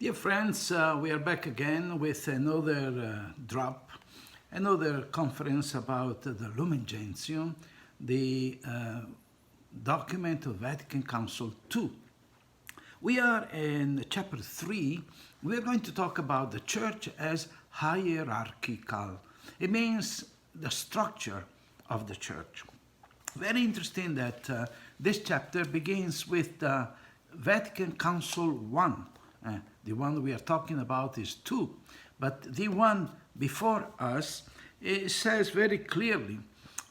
Dear friends, we are back again with another another conference about the Lumen Gentium, the document of Vatican Council II. We are in chapter 3. We are going to talk about the church as hierarchical. It means the structure of the church. Very interesting that this chapter begins with the Vatican Council I. The one we are talking about is 2, but the one before us, it says very clearly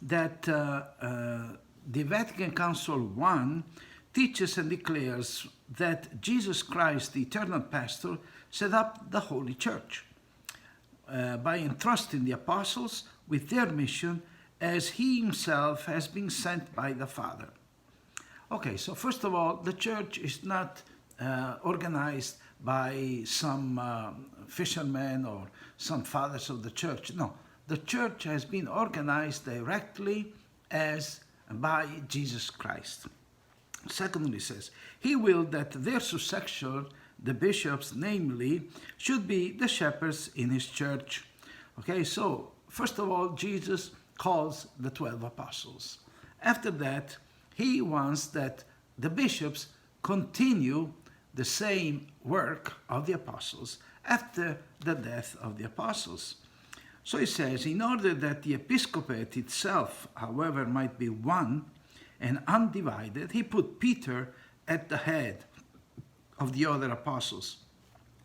that the Vatican Council I teaches and declares that Jesus Christ, the eternal pastor, set up the Holy Church by entrusting the apostles with their mission as he himself has been sent by the Father. Okay, so first of all, the church is not organized by some fishermen or some fathers of the church. No, the church has been organized directly as by Jesus Christ. Secondly, it says, he willed that their successor, the bishops, namely, should be the shepherds in his church. Okay, so first of all, Jesus calls the 12 apostles. After that, he wants that the bishops continue the same work of the apostles after the death of the apostles. So he says, in order that the episcopate itself, however, might be one and undivided, he put Peter at the head of the other apostles.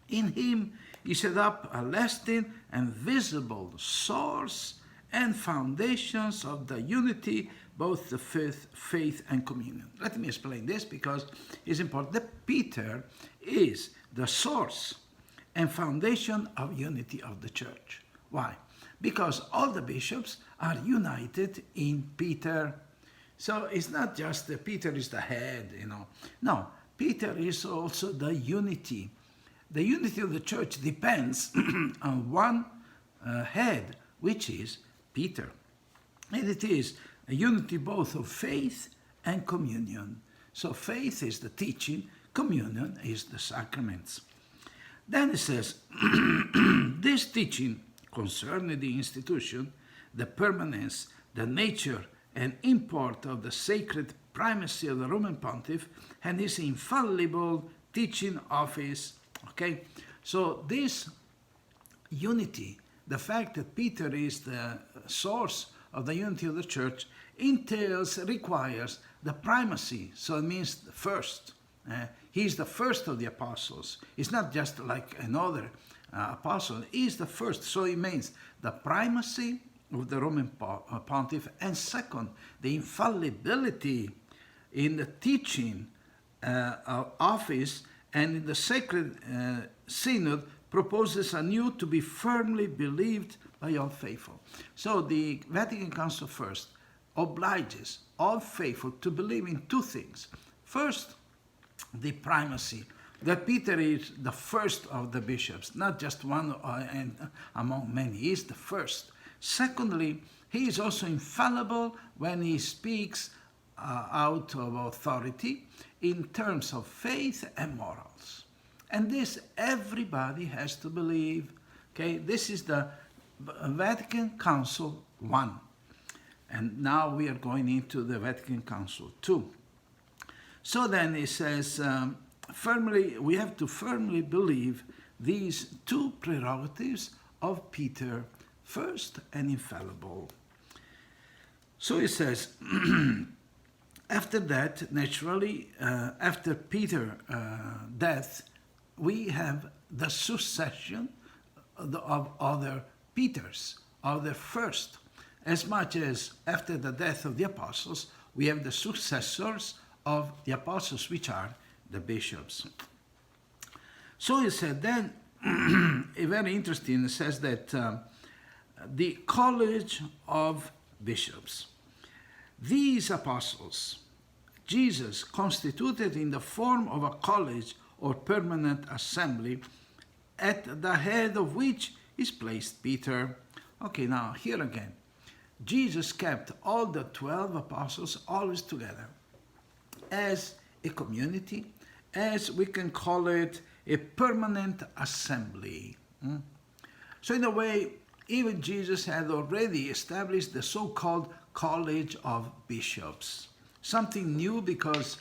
In him he set up a lasting and visible source and foundations of the unity, both the faith and communion. Let me explain this because it's important. That Peter is the source and foundation of unity of the church. Why? Because all the bishops are united in Peter. So it's not just that Peter is the head, No, Peter is also the unity. The unity of the church depends on one head, which is Peter. And it is a unity both of faith and communion. So faith is the teaching, communion is the sacraments. Then it says, this teaching concerning the institution, the permanence, the nature and import of the sacred primacy of the Roman Pontiff and his infallible teaching office. Okay, so this unity, the fact that Peter is the source of the unity of the church, requires the primacy. So it means the first. He's the first of the apostles. It's not just like another apostle. He's the first. So it means the primacy of the Roman Pontiff, and second, the infallibility in the teaching office, and in the sacred synod proposes anew to be firmly believed by all faithful. So the Vatican Council first obliges all faithful to believe in two things. First, the primacy, that Peter is the first of the bishops, not just one and among many, he is the first. Secondly, he is also infallible when he speaks out of authority in terms of faith and morals. And this everybody has to believe. Okay, this is the Vatican Council I. And now we are going into the Vatican Council II. So then it says, we have to firmly believe these two prerogatives of Peter, first and infallible. So it says, after that, naturally, after Peter's death, we have the succession of other Peters, of the first. As much as after the death of the apostles, we have the successors of the apostles, which are the bishops. So he said then, very interesting, it says that the college of bishops, these apostles, Jesus constituted in the form of a college or permanent assembly, at the head of which is placed Peter. Okay, now here again, Jesus kept all the 12 apostles always together as a community, as we can call it a permanent assembly. So in a way, even Jesus had already established the so-called College of Bishops. Something new because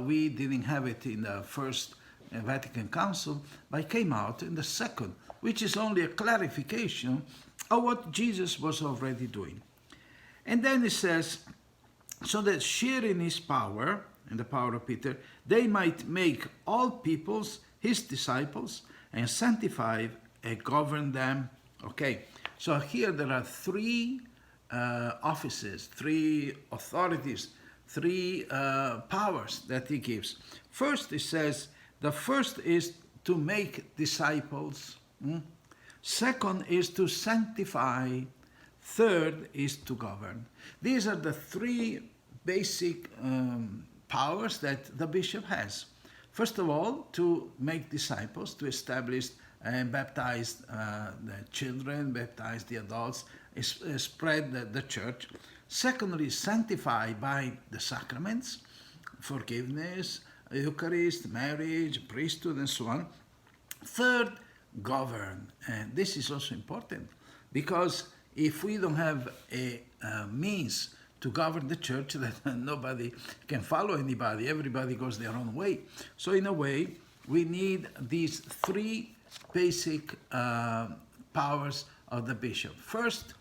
we didn't have it in the first Vatican Council, but it came out in the second, which is only a clarification of what Jesus was already doing. And then it says, so that sharing his power, in the power of Peter, they might make all peoples his disciples and sanctify and govern them. Okay, so here there are three offices, three authorities, three powers that he gives. First, it says, the first is to make disciples. Second is to sanctify. Third is to govern. These are the three basic powers that the bishop has. First of all, to make disciples, to establish and baptize the children, baptize the adults, spread the church. Secondly, sanctify by the sacraments, forgiveness, Eucharist, marriage, priesthood, and so on. Third, govern. And this is also important because if we don't have a means to govern the church, then nobody can follow anybody. Everybody goes their own way. So in a way, we need these three basic powers of the bishop. First,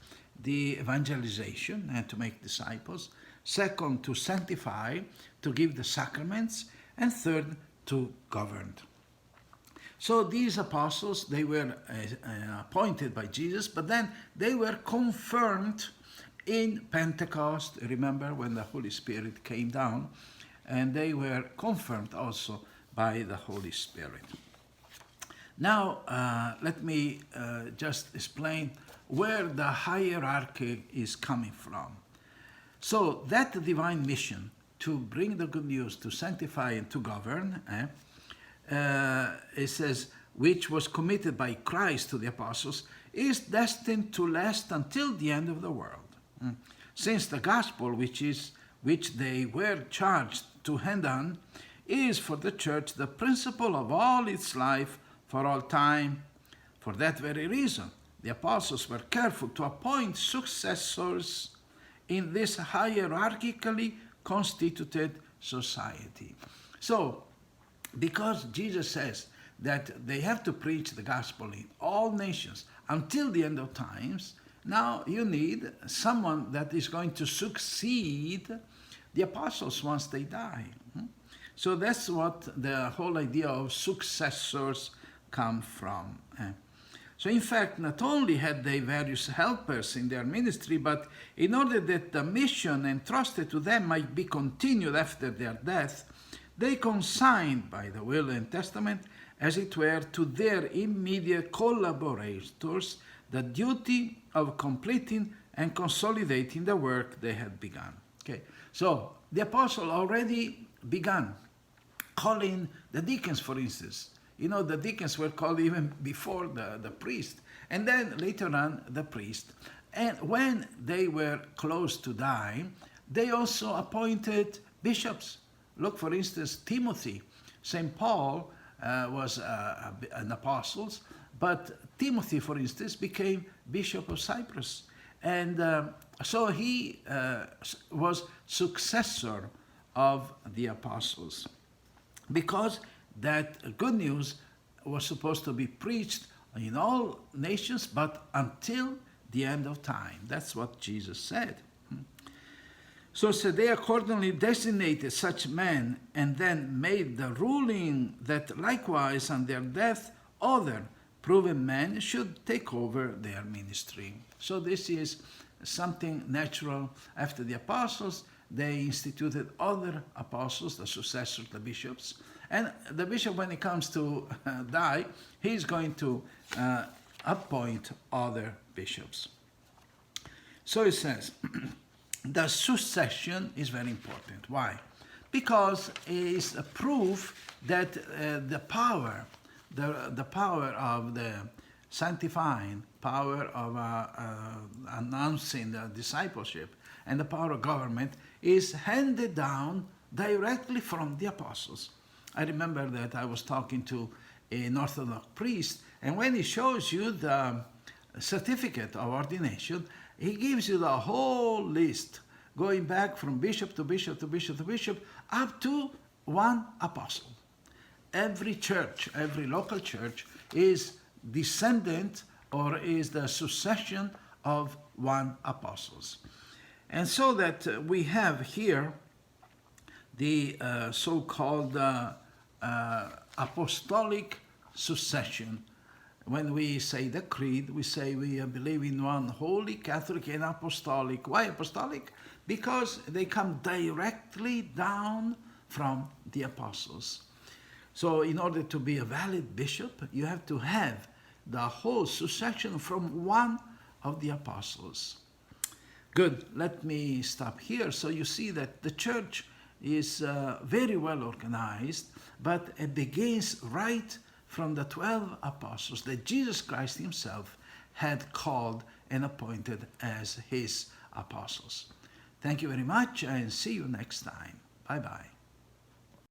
the evangelization and to make disciples. Second, to sanctify, to give the sacraments. And third, to govern. So these apostles, they were appointed by Jesus, but then they were confirmed in Pentecost. Remember when the Holy Spirit came down, and they were confirmed also by the Holy Spirit. Now, let me just explain where the hierarchy is coming from. So that divine mission to bring the good news, to sanctify and to govern, it says, which was committed by Christ to the apostles, is destined to last until the end of the world. Since the gospel, which they were charged to hand on, is for the church the principle of all its life for all time. For that very reason, the apostles were careful to appoint successors in this hierarchically constituted society. So, because Jesus says that they have to preach the gospel in all nations until the end of times, now you need someone that is going to succeed the apostles once they die. So that's what the whole idea of successors come from. So in fact, not only had they various helpers in their ministry, but in order that the mission entrusted to them might be continued after their death, they consigned by the will and testament, as it were, to their immediate collaborators the duty of completing and consolidating the work they had begun. Okay, so the apostle already began calling the deacons, for instance. You know, the deacons were called even before the priest, and then later on the priest. And when they were close to die, they also appointed bishops. Look, for instance, Timothy. St. Paul was an apostle, but Timothy, for instance, became Bishop of Cyprus. And so he was successor of the apostles, because that good news was supposed to be preached in all nations, but until the end of time. That's what Jesus said. So they accordingly designated such men and then made the ruling that likewise on their death other proven men should take over their ministry. So this is something natural. After the apostles, they instituted other apostles, the successors, the bishops. And the bishop, when he comes to die, he's going to appoint other bishops. So it says, the succession is very important. Why? Because it is a proof that the power of the sanctifying, power of announcing the discipleship, and the power of government is handed down directly from the apostles. I remember that I was talking to an Orthodox priest, and when he shows you the certificate of ordination, he gives you the whole list, going back from bishop to bishop to bishop to bishop, up to one apostle. Every church, every local church is descendant or is the succession of one apostles. And so that we have here the so-called apostolic succession. When we say the creed, we say we believe in one holy, Catholic, and apostolic. Why apostolic? Because they come directly down from the apostles. So in order to be a valid bishop, you have to have the whole succession from one of the apostles. Good, let me stop here. So you see that the church is very well organized, but it begins right from the 12 apostles that Jesus Christ himself had called and appointed as his apostles. Thank you very much, and see you next time. Bye-bye.